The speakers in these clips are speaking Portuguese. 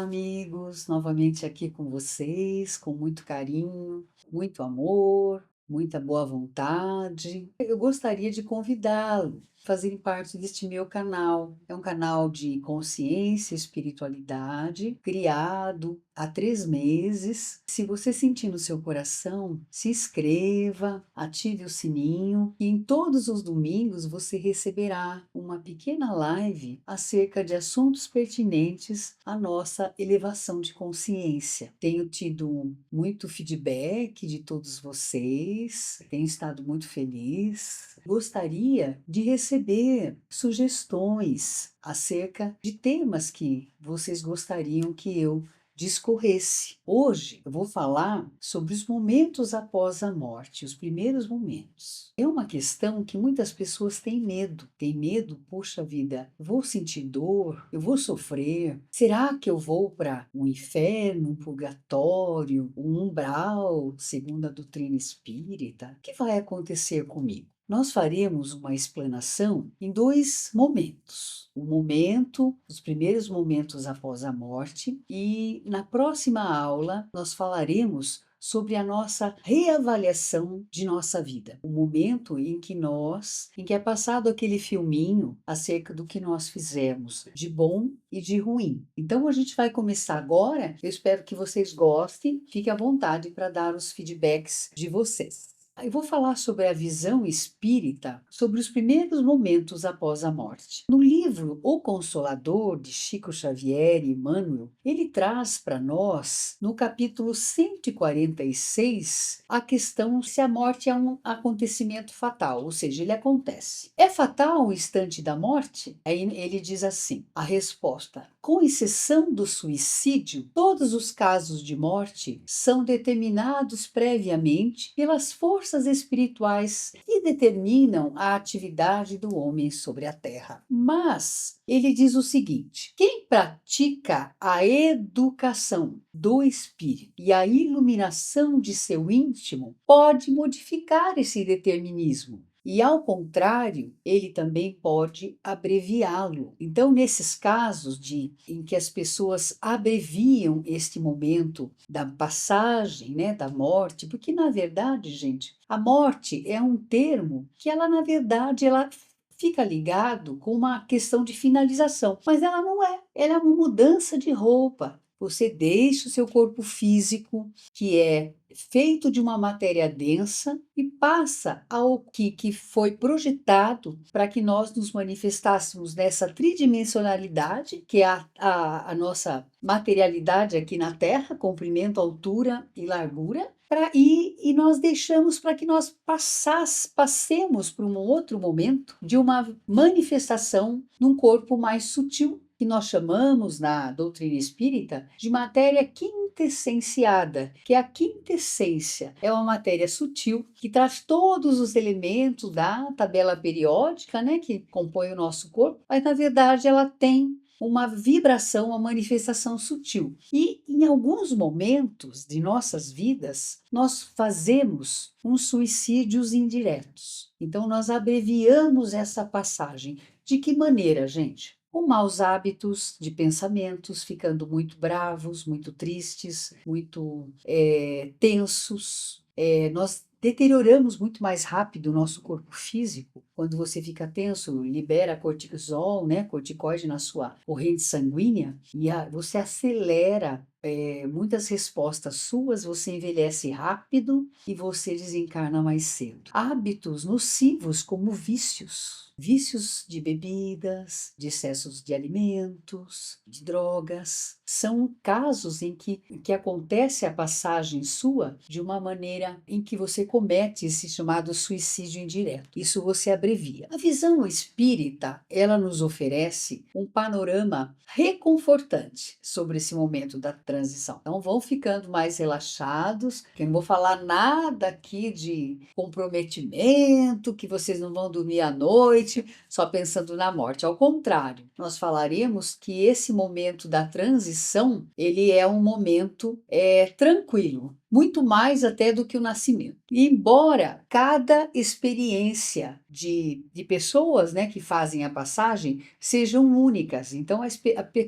amigos, novamente aqui com vocês, com muito carinho, muito amor, muita boa vontade. Eu gostaria de convidá-lo a fazerem parte deste meu canal. É um canal de consciência e espiritualidade, criado há 3 meses. Se você sentir no seu coração, se inscreva, ative o sininho e em todos os domingos você receberá uma pequena live acerca de assuntos pertinentes à nossa elevação de consciência. Tenho tido muito feedback de todos vocês, tenho estado muito feliz. Gostaria de receber sugestões acerca de temas que vocês gostariam que eu discorresse. Hoje eu vou falar sobre os momentos após a morte, os primeiros momentos. É uma questão que muitas pessoas têm medo. Tem medo, poxa vida, eu vou sentir dor, eu vou sofrer. Será que eu vou para um inferno, um purgatório, um umbral, segundo a doutrina espírita? O que vai acontecer comigo? Nós faremos uma explanação em 2 momentos. O momento, os primeiros momentos após a morte, e na próxima aula nós falaremos sobre a nossa reavaliação de nossa vida. O momento em que é passado aquele filminho acerca do que nós fizemos, de bom e de ruim. Então a gente vai começar agora. Eu espero que vocês gostem. Fique à vontade para dar os feedbacks de vocês. Eu vou falar sobre a visão espírita, sobre os primeiros momentos após a morte. No livro O Consolador, de Chico Xavier e Emmanuel, ele traz para nós, no capítulo 146, a questão se a morte é um acontecimento fatal, ou seja, ele acontece. É fatal o instante da morte? Aí ele diz assim, a resposta: com exceção do suicídio, todos os casos de morte são determinados previamente pelas forças espirituais que determinam a atividade do homem sobre a terra. Mas ele diz o seguinte: quem pratica a educação do espírito e a iluminação de seu íntimo pode modificar esse determinismo. E, ao contrário, ele também pode abreviá-lo. Então, nesses casos em que as pessoas abreviam este momento da passagem, né, da morte, porque, na verdade, gente, a morte é um termo que na verdade, ela fica ligado com uma questão de finalização, mas ela não é. Ela é uma mudança de roupa. Você deixa o seu corpo físico, que é feito de uma matéria densa, e passa ao que foi projetado para que nós nos manifestássemos nessa tridimensionalidade, que é a nossa materialidade aqui na Terra, comprimento, altura e largura, e nós deixamos para que nós passemos para um outro momento de uma manifestação num corpo mais sutil, que nós chamamos na doutrina espírita de matéria quintessenciada, que é a quintessência. É uma matéria sutil que traz todos os elementos da tabela periódica, né, que compõe o nosso corpo, mas na verdade ela tem uma vibração, uma manifestação sutil. E em alguns momentos de nossas vidas, nós fazemos uns suicídios indiretos. Então, nós abreviamos essa passagem. De que maneira, gente? Com maus hábitos de pensamentos, ficando muito bravos, muito tristes, muito tensos. Nós deterioramos muito mais rápido o nosso corpo físico. Quando você fica tenso, libera cortisol, né, corticoide na sua corrente sanguínea, e você acelera muitas respostas suas, você envelhece rápido e você desencarna mais cedo. Hábitos nocivos como vícios de bebidas, de excessos de alimentos, de drogas, são casos em que acontece a passagem sua de uma maneira em que você comete esse chamado suicídio indireto. Isso você abrevia. A visão espírita, ela nos oferece um panorama reconfortante sobre esse momento da transição. Então vão ficando mais relaxados, que eu não vou falar nada aqui de comprometimento, que vocês não vão dormir à noite só pensando na morte. Ao contrário, nós falaremos que esse momento da transição, ele é um momento tranquilo. muito mais até do que o nascimento. E embora cada experiência de pessoas, né, que fazem a passagem sejam únicas, então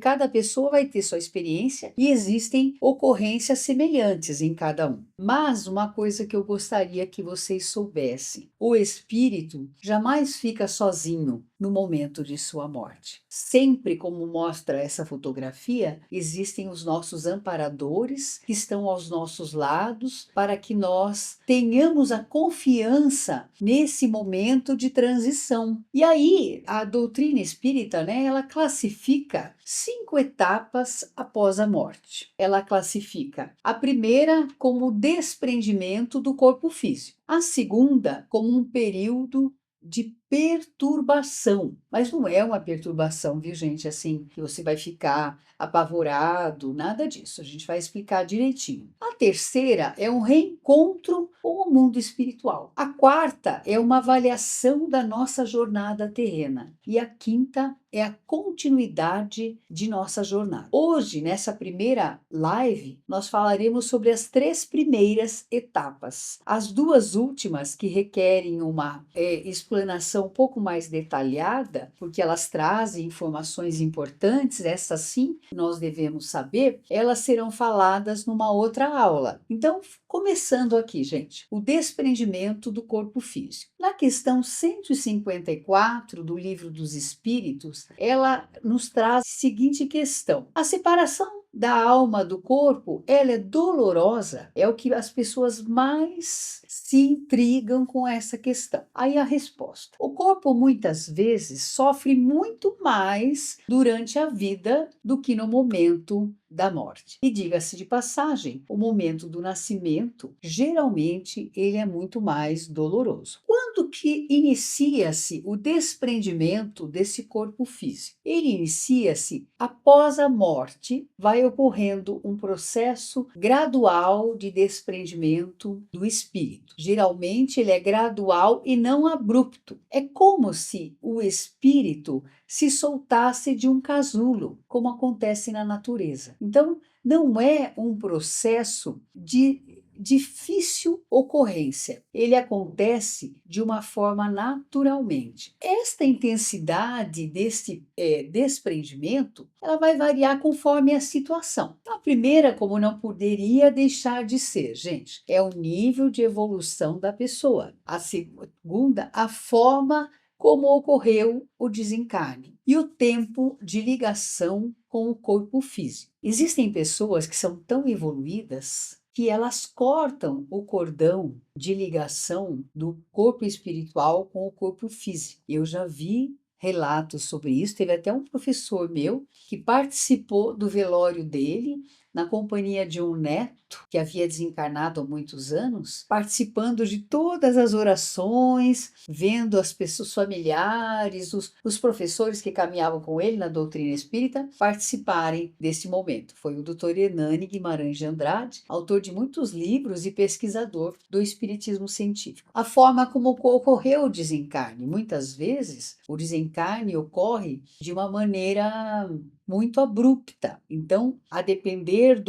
cada pessoa vai ter sua experiência e existem ocorrências semelhantes em cada um. Mas uma coisa que eu gostaria que vocês soubessem: o espírito jamais fica sozinho no momento de sua morte. Sempre, como mostra essa fotografia, existem os nossos amparadores que estão aos nossos lados para que nós tenhamos a confiança nesse momento de transição. E aí, a doutrina espírita, né, ela classifica 5 etapas após a morte. Ela classifica a primeira como o desprendimento do corpo físico, a segunda como um período de perturbação, mas não é uma perturbação, viu, gente, assim, que você vai ficar apavorado, nada disso, a gente vai explicar direitinho. A terceira é um reencontro com o mundo espiritual. A quarta é uma avaliação da nossa jornada terrena. E a quinta é a continuidade de nossa jornada. Hoje, nessa primeira live, nós falaremos sobre as 3 primeiras etapas. As 2 últimas, que requerem uma explanação um pouco mais detalhada, porque elas trazem informações importantes, essas sim nós devemos saber, elas serão faladas numa outra aula. Então, começando aqui, gente, o desprendimento do corpo físico. Na questão 154 do Livro dos Espíritos, ela nos traz a seguinte questão: a separação da alma do corpo, ela é dolorosa? É o que as pessoas mais se intrigam com essa questão. Aí a resposta: o corpo muitas vezes sofre muito mais durante a vida do que no momento da morte. E diga-se de passagem, o momento do nascimento, geralmente, ele é muito mais doloroso. Quando que inicia-se o desprendimento desse corpo físico? Ele inicia-se após a morte, vai ocorrendo um processo gradual de desprendimento do espírito. Geralmente ele é gradual e não abrupto. É como se o espírito se soltasse de um casulo, como acontece na natureza. Então, não é um processo de difícil ocorrência. Ele acontece de uma forma naturalmente. Esta intensidade desse desprendimento, ela vai variar conforme a situação. A primeira, como não poderia deixar de ser, gente, é o nível de evolução da pessoa. A segunda, a forma como ocorreu o desencarne e o tempo de ligação com o corpo físico. Existem pessoas que são tão evoluídas que elas cortam o cordão de ligação do corpo espiritual com o corpo físico. Eu já vi relatos sobre isso. Teve até um professor meu que participou do velório dele na companhia de um neto que havia desencarnado há muitos anos, participando de todas as orações, vendo as pessoas familiares, os professores que caminhavam com ele na doutrina espírita participarem desse momento. Foi o Dr. Hernani Guimarães de Andrade, autor de muitos livros e pesquisador do espiritismo científico. A forma como ocorreu o desencarne, muitas vezes o desencarne ocorre de uma maneira muito abrupta. Então, a depender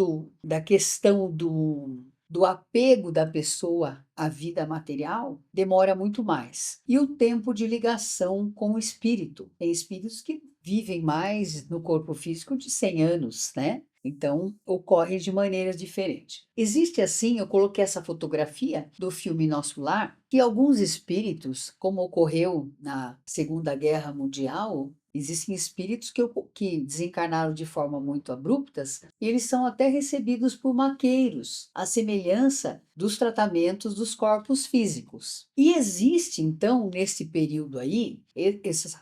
da questão do apego da pessoa à vida material, demora muito mais. E o tempo de ligação com o espírito. Tem espíritos que vivem mais no corpo físico de 100 anos, né? Então, ocorre de maneiras diferentes. Existe assim, eu coloquei essa fotografia do filme Nosso Lar, que alguns espíritos, como ocorreu na Segunda Guerra Mundial, existem espíritos que desencarnaram de forma muito abruptas e eles são até recebidos por maqueiros, à semelhança dos tratamentos dos corpos físicos. E existe, então, nesse período aí,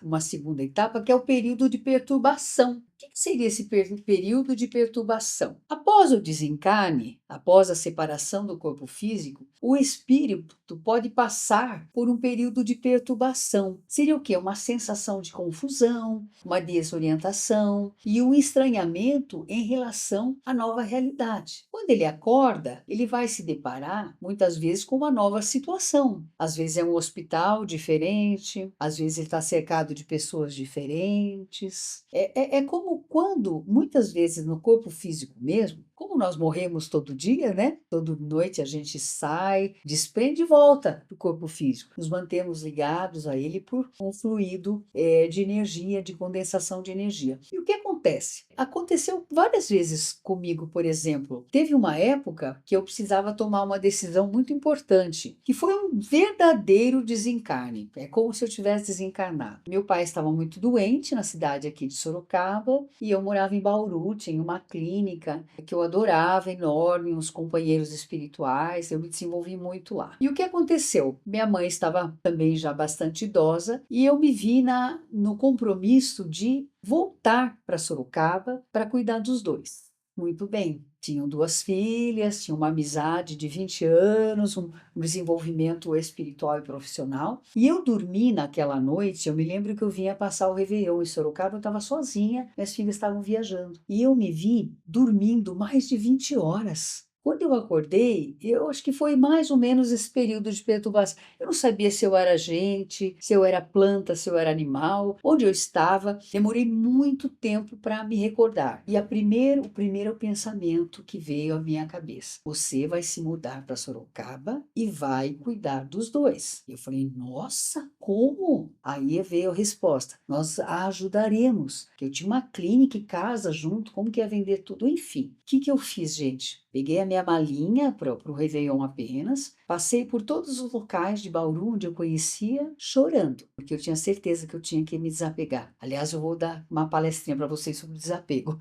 uma segunda etapa, que é o período de perturbação. O que seria esse período de perturbação? Após o desencarne, após a separação do corpo físico, o espírito pode passar por um período de perturbação. Seria o quê? Uma sensação de confusão, uma desorientação e um estranhamento em relação à nova realidade. Quando ele acorda, ele vai se deparar muitas vezes com uma nova situação. Às vezes é um hospital diferente, às vezes ele está cercado de pessoas diferentes. É como quando, muitas vezes no corpo físico mesmo, como nós morremos todo dia, né? Toda noite a gente sai, desprende e volta do corpo físico. Nos mantemos ligados a ele por um fluido de energia, de condensação de energia. E o que acontece? Aconteceu várias vezes comigo, por exemplo. Teve uma época que eu precisava tomar uma decisão muito importante, que foi um verdadeiro desencarne. É como se eu tivesse desencarnado. Meu pai estava muito doente na cidade aqui de Sorocaba e eu morava em Bauru, tinha uma clínica que eu adorava, enorme, uns companheiros espirituais, eu me desenvolvi muito lá. E o que aconteceu? Minha mãe estava também já bastante idosa e eu me vi no compromisso de voltar para Sorocaba para cuidar dos dois. Muito bem, tinham duas filhas, tinham uma amizade de 20 anos, um desenvolvimento espiritual e profissional. E eu dormi naquela noite, eu me lembro que eu vinha passar o Réveillon em Sorocaba, eu estava sozinha, minhas filhas estavam viajando. E eu me vi dormindo mais de 20 horas. Quando eu acordei, eu acho que foi mais ou menos esse período de perturbação. Eu não sabia se eu era gente, se eu era planta, se eu era animal, onde eu estava. Demorei muito tempo para me recordar. E o primeiro pensamento que veio à minha cabeça: você vai se mudar para Sorocaba e vai cuidar dos dois. Eu falei: nossa, como? Aí veio a resposta: nós a ajudaremos. Que eu tinha uma clínica e casa junto, como que ia vender tudo? Enfim, o que eu fiz, gente? Peguei a minha malinha para o Réveillon apenas, passei por todos os locais de Bauru onde eu conhecia, chorando, porque eu tinha certeza que eu tinha que me desapegar. Aliás, eu vou dar uma palestrinha para vocês sobre desapego.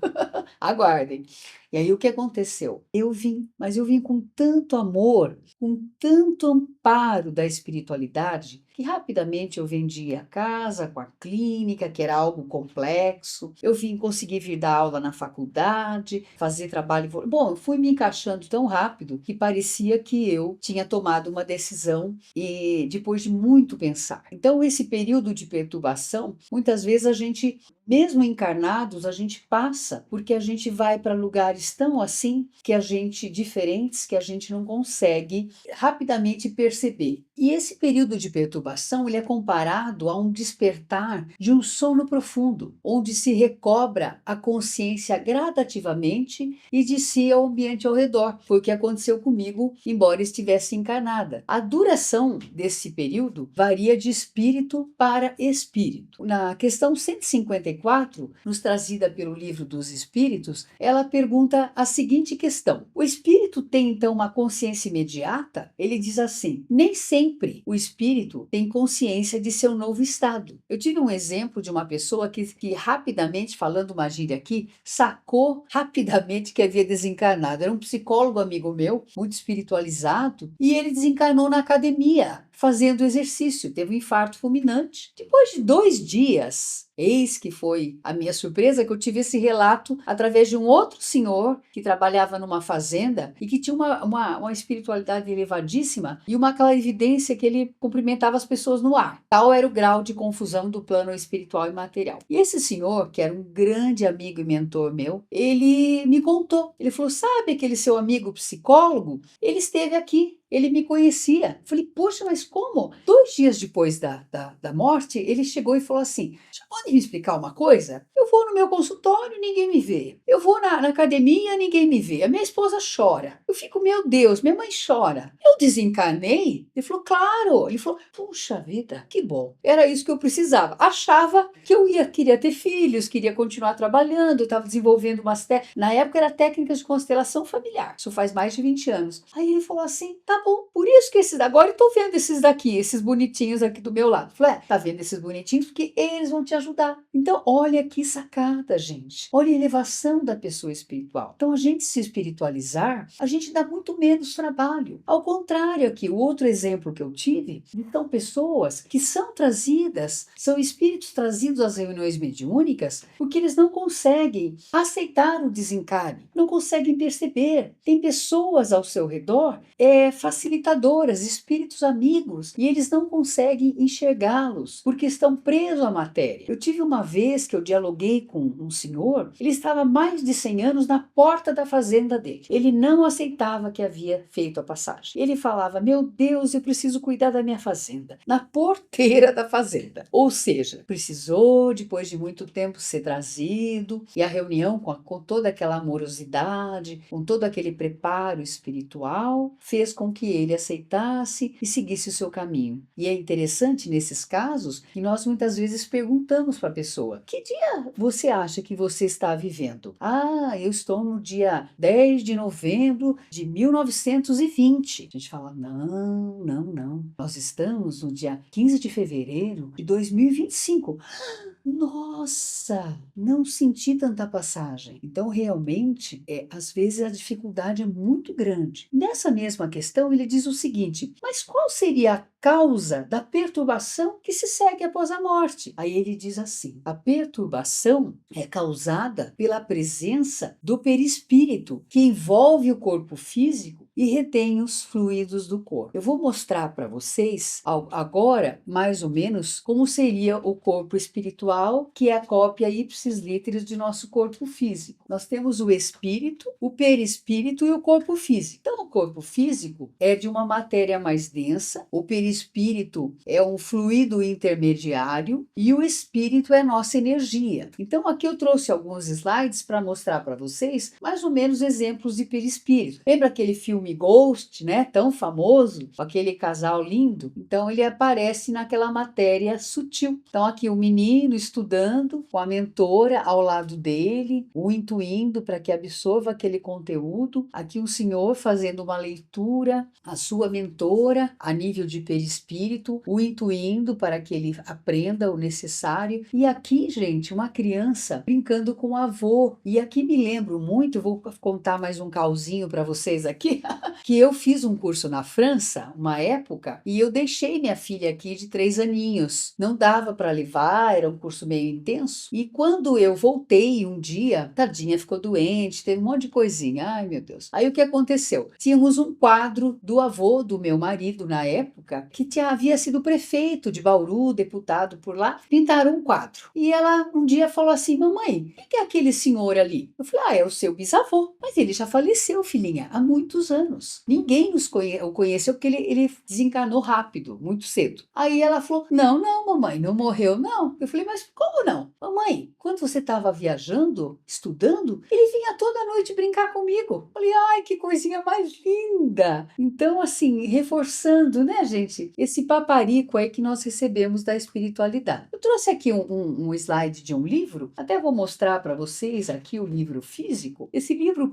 Aguardem. E aí o que aconteceu? Eu vim, mas eu vim com tanto amor, com tanto amparo da espiritualidade, que rapidamente eu vendi a casa com a clínica, que era algo complexo. Eu vim conseguir vir dar aula na faculdade, fazer trabalho. Bom, eu fui me encaixando tão rápido que parecia que eu tinha tomado uma decisão e depois de muito pensar. Então, esse período de perturbação, muitas vezes a gente, mesmo encarnados, a gente passa porque a gente vai para lugares tão assim que a gente diferentes que a gente não consegue rapidamente perceber. E esse período de perturbação, ele é comparado a um despertar de um sono profundo, onde se recobra a consciência gradativamente e de si ao ambiente ao redor. Foi o que aconteceu comigo, embora estivesse encarnada. A duração desse período varia de espírito para espírito. Na questão 154, nos trazida pelo Livro dos Espíritos, ela pergunta a seguinte questão: o espírito tem então uma consciência imediata? Ele diz assim: nem sempre o espírito tem consciência de seu novo estado. Eu tive um exemplo de uma pessoa que rapidamente, falando uma gíria aqui, sacou rapidamente que havia desencarnado. Era um psicólogo amigo meu, muito espiritualizado, e ele desencarnou na academia, fazendo exercício, teve um infarto fulminante. Depois de 2 dias, eis que foi a minha surpresa que eu tive esse relato através de um outro senhor que trabalhava numa fazenda e que tinha uma espiritualidade elevadíssima e uma clarividência que ele cumprimentava as pessoas no ar. Tal era o grau de confusão do plano espiritual e material. E esse senhor, que era um grande amigo e mentor meu, ele me contou. Ele falou: sabe aquele seu amigo psicólogo? Ele esteve aqui. Ele me conhecia. Falei: poxa, mas como? 2 dias depois da morte, ele chegou e falou assim: já pode me explicar uma coisa? Eu vou no meu consultório, ninguém me vê. Eu vou na academia, ninguém me vê. A minha esposa chora. Eu fico: meu Deus, minha mãe chora. Eu desencarnei? Ele falou: claro. Ele falou: puxa vida, que bom. Era isso que eu precisava. Achava que queria ter filhos, queria continuar trabalhando, estava desenvolvendo na época era técnicas de constelação familiar. Isso faz mais de 20 anos. Aí ele falou assim: tá bom, por isso que agora eu tô vendo esses daqui, esses bonitinhos aqui do meu lado. Falei: tá vendo esses bonitinhos? Porque eles vão te ajudar. Então, olha que sacada, gente. Olha a elevação da pessoa espiritual. Então, a gente se espiritualizar, a gente dá muito menos trabalho. Ao contrário aqui, o outro exemplo que eu tive, são pessoas que são trazidas, são espíritos trazidos às reuniões mediúnicas, porque eles não conseguem aceitar o desencarne, não conseguem perceber. Tem pessoas ao seu redor facilitadoras, espíritos amigos, e eles não conseguem enxergá-los, porque estão presos à matéria. Eu tive uma vez que eu dialoguei com um senhor, ele estava há mais de 100 anos na porta da fazenda dele. Ele não aceitava que havia feito a passagem. Ele falava: meu Deus, eu preciso cuidar da minha fazenda. Na porteira da fazenda. Ou seja, precisou, depois de muito tempo, ser trazido, e a reunião com toda aquela amorosidade, com todo aquele preparo espiritual, fez com que ele aceitasse e seguisse o seu caminho. E é interessante nesses casos que nós muitas vezes perguntamos para a pessoa: que dia você acha que você está vivendo? Ah, eu estou no dia 10 de novembro de 1920. A gente fala: não, não, não. Nós estamos no dia 15 de fevereiro de 2025. Nossa, não senti tanta passagem. Então, realmente, às vezes a dificuldade é muito grande. Nessa mesma questão, ele diz o seguinte: mas qual seria a causa da perturbação que se segue após a morte? Aí ele diz assim: a perturbação é causada pela presença do perispírito, que envolve o corpo físico e retém os fluidos do corpo. Eu vou mostrar para vocês agora, mais ou menos, como seria o corpo espiritual, que é a cópia ipsis literis de nosso corpo físico. Nós temos o espírito, o perispírito e o corpo físico. Então, o corpo físico é de uma matéria mais densa, o perispírito é um fluido intermediário e o espírito é nossa energia. Então, aqui eu trouxe alguns slides para mostrar para vocês mais ou menos exemplos de perispírito. Lembra aquele filme Ghost, né? Tão famoso, aquele casal lindo? Então, ele aparece naquela matéria sutil. Então, aqui o menino estudando com a mentora ao lado dele, o intuindo para que absorva aquele conteúdo. Aqui o senhor fazendo uma leitura, a sua mentora a nível de perispírito, o intuindo para que ele aprenda o necessário. E aqui, gente, uma criança brincando com o avô. E aqui me lembro muito, vou contar mais um causinho para vocês aqui, que eu fiz um curso na França, uma época, e eu deixei minha filha aqui de 3 aninhos. Não dava para levar, era um curso meio intenso. E quando eu voltei um dia, tadinha ficou doente, teve um monte de coisinha. Ai, meu Deus. Aí o que aconteceu? Tínhamos um quadro do avô do meu marido na época, que havia sido prefeito de Bauru, deputado por lá, pintaram um quadro. E ela um dia falou assim: mamãe, quem é aquele senhor ali? Eu falei: ah, é o seu bisavô. Mas ele já faleceu, filhinha, há muitos anos. Ninguém o conheceu porque ele desencarnou rápido, muito cedo. Aí ela falou: não, não, mamãe, não morreu, não. Eu falei: mas como não? Mamãe, quando você estava viajando, estudando, ele vinha toda noite brincar comigo. Eu falei: ai, que coisinha mais linda. Então, assim, reforçando, né, gente, esse paparico aí que nós recebemos da espiritualidade. Eu trouxe aqui um slide de um livro, até vou mostrar para vocês aqui o livro físico. Esse livro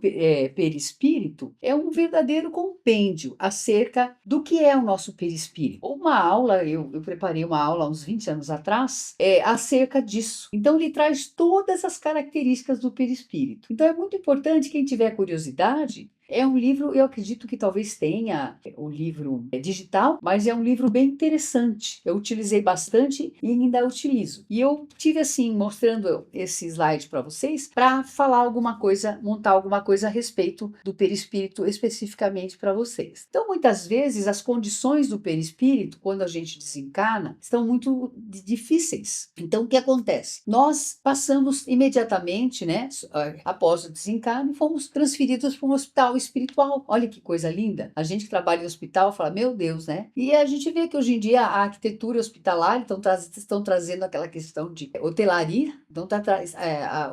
Perispírito é um verdadeiro compêndio acerca do que é o nosso perispírito. Uma aula, eu preparei uma aula há uns 20 anos atrás, acerca disso. Então, ele traz todas as características do perispírito. Então, é muito importante, quem tiver curiosidade, é um livro, eu acredito que talvez tenha o livro digital, mas é um livro bem interessante. Eu utilizei bastante e ainda utilizo. E eu tive assim, mostrando esse slide para vocês, para falar alguma coisa, montar alguma coisa a respeito do perispírito especificamente para vocês. Então, muitas vezes, as condições do perispírito, quando a gente desencarna, estão muito difíceis. Então, o que acontece? Nós passamos imediatamente, né, após o desencarne, fomos transferidos para um hospital espiritual. Olha que coisa linda. A gente que trabalha em hospital fala: meu Deus, né? E a gente vê que hoje em dia a arquitetura hospitalar estão trazendo aquela questão de hotelaria. Então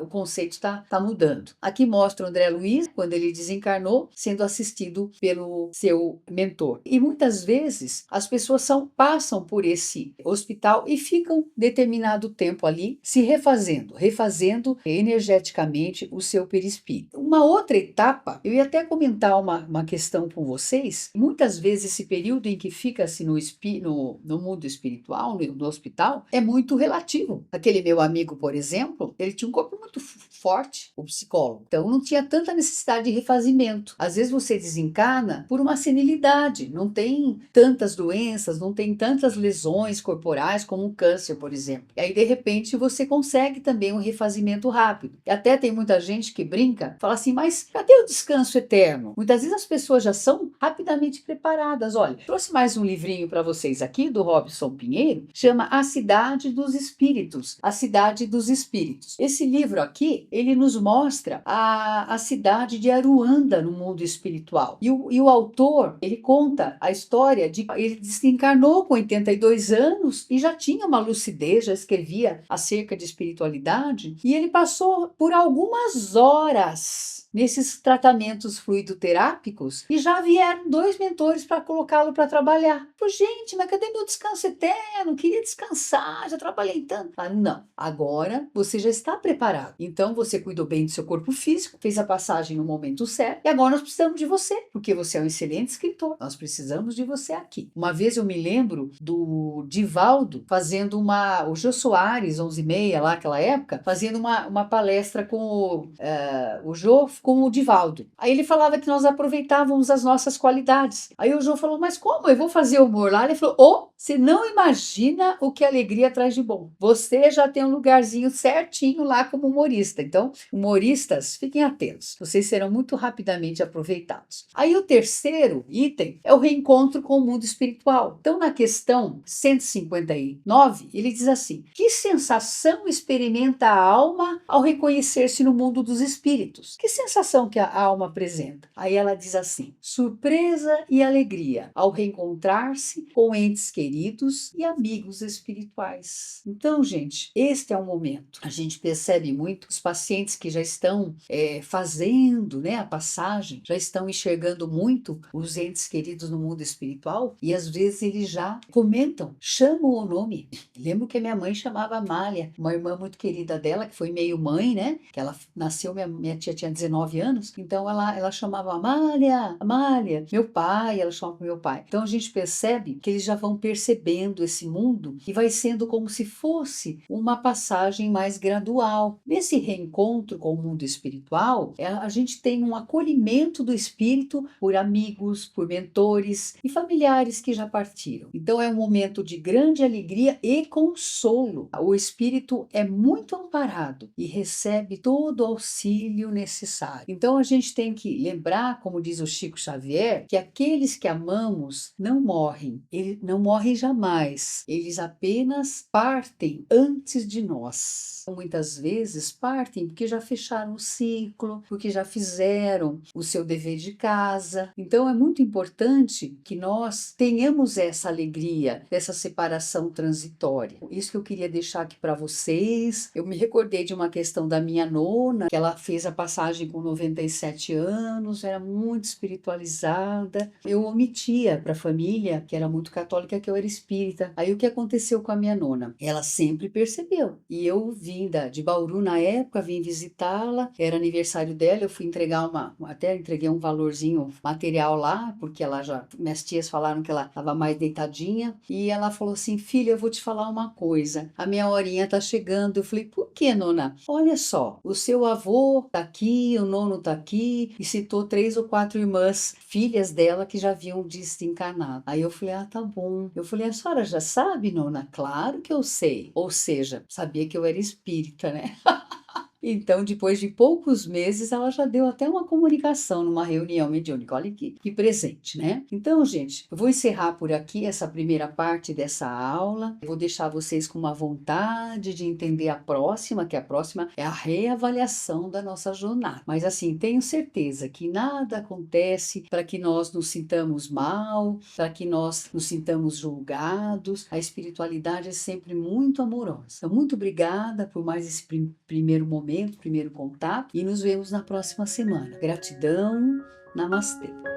o conceito está mudando. Aqui mostra o André Luiz, quando ele desencarnou, sendo assistido pelo seu mentor. E muitas vezes as pessoas passam por esse hospital e ficam determinado tempo ali se refazendo energeticamente o seu perispírito. Uma outra etapa, eu ia até comentar uma questão com vocês. Muitas vezes esse período em que fica-se no mundo espiritual, no hospital, é muito relativo. Aquele meu amigo, por exemplo, ele tinha um corpo muito forte, o psicólogo. Então não tinha tanta necessidade de refazimento. Às vezes você desencarna por uma senilidade, não tem tantas doenças, não tem tantas lesões corporais como um câncer, por exemplo. E aí de repente você consegue também um refazimento rápido. E até tem muita gente que brinca, fala assim, mas cadê o descanso eterno? Muitas vezes as pessoas já são rapidamente preparadas. Olha, trouxe mais um livrinho para vocês aqui do Robson Pinheiro, chama A Cidade dos Espíritos. A Cidade dos Espíritos. Esse livro aqui, ele nos mostra a cidade de Aruanda no mundo espiritual. E o autor, ele conta a história de ele desencarnou com 82 anos e já tinha uma lucidez, já escrevia acerca de espiritualidade, e ele passou por algumas horas nesses tratamentos fluidoterápicos e já vieram 2 mentores para colocá-lo para trabalhar. Falei, gente, mas cadê meu descanso eterno? Queria descansar, já trabalhei tanto. Ah, não, agora você já está preparado. Então você cuidou bem do seu corpo físico, fez a passagem no momento certo e agora nós precisamos de você, porque você é um excelente escritor. Nós precisamos de você aqui. Uma vez eu me lembro do Divaldo fazendo o Jô Soares, 11h30 lá naquela época, fazendo uma palestra com o Jô com o Divaldo. Aí ele falava que nós aproveitávamos as nossas qualidades. Aí o Jô falou, mas como? Eu vou fazer humor lá? Ele falou, você não imagina o que a alegria traz de bom. Você já tem um lugarzinho certinho lá como humorista. Então, humoristas, fiquem atentos. Vocês serão muito rapidamente aproveitados. Aí o terceiro item é o reencontro com o mundo espiritual. Então, na questão 159, ele diz assim, que sensação experimenta a alma ao reconhecer-se no mundo dos espíritos? Que sensação que a alma apresenta? Aí ela diz assim, surpresa e alegria ao reencontrar-se com entes queridos e amigos espirituais. Então, gente, este é o momento. A gente percebe muito os pacientes que já estão fazendo, né, a passagem, já estão enxergando muito os entes queridos no mundo espiritual e às vezes eles já comentam, chamam o nome. Lembro que a minha mãe chamava Amália, uma irmã muito querida dela, que foi meio mãe, né, que ela nasceu, minha tia tinha 19 anos, então ela chamava Amália, Amália, meu pai, ela chamava meu pai. Então a gente percebe que eles já vão percebendo esse mundo e vai sendo como se fosse uma passagem mais gradual. Nesse reencontro com o mundo espiritual, a gente tem um acolhimento do espírito por amigos, por mentores e familiares que já partiram. Então é um momento de grande alegria e consolo. O espírito é muito amparado e recebe todo o auxílio necessário. Então a gente tem que lembrar, como diz o Chico Xavier, que aqueles que amamos não morrem, eles não morrem jamais, eles apenas partem antes de nós. Muitas vezes partem porque já fecharam o ciclo, porque já fizeram o seu dever de casa. Então é muito importante que nós tenhamos essa alegria dessa separação transitória. Isso que eu queria deixar aqui para vocês. Eu me recordei de uma questão da minha nona, que ela fez a passagem com 97 anos, era muito espiritualizada. Eu omitia para a família, que era muito católica, que eu era espírita. Aí o que aconteceu com a minha nona? Ela sempre percebeu. E eu vinda de Bauru na época, vim visitá-la, era aniversário dela, eu fui entregar até entreguei um valorzinho material lá, porque minhas tias falaram que ela estava mais deitadinha, e ela falou assim, filha, eu vou te falar uma coisa, a minha horinha tá chegando. Eu falei, por que, nona? Olha só, o seu avô tá aqui, o nono tá aqui, e citou 3 ou 4 irmãs, filhas dela, que já haviam desencarnado. Aí eu falei, ah, tá bom. Eu falei, a senhora já sabe, nona? Claro que eu sei. Ou seja, sabia que eu era espírita, né? Então, depois de poucos meses, ela já deu até uma comunicação numa reunião mediúnica. Olha que presente, né? Então, gente, eu vou encerrar por aqui essa primeira parte dessa aula. Eu vou deixar vocês com uma vontade de entender a próxima, que a próxima é a reavaliação da nossa jornada. Mas, assim, tenho certeza que nada acontece para que nós nos sintamos mal, para que nós nos sintamos julgados. A espiritualidade é sempre muito amorosa. Então, muito obrigada por mais esse primeiro momento, primeiro contato, e nos vemos na próxima semana. Gratidão, namastê.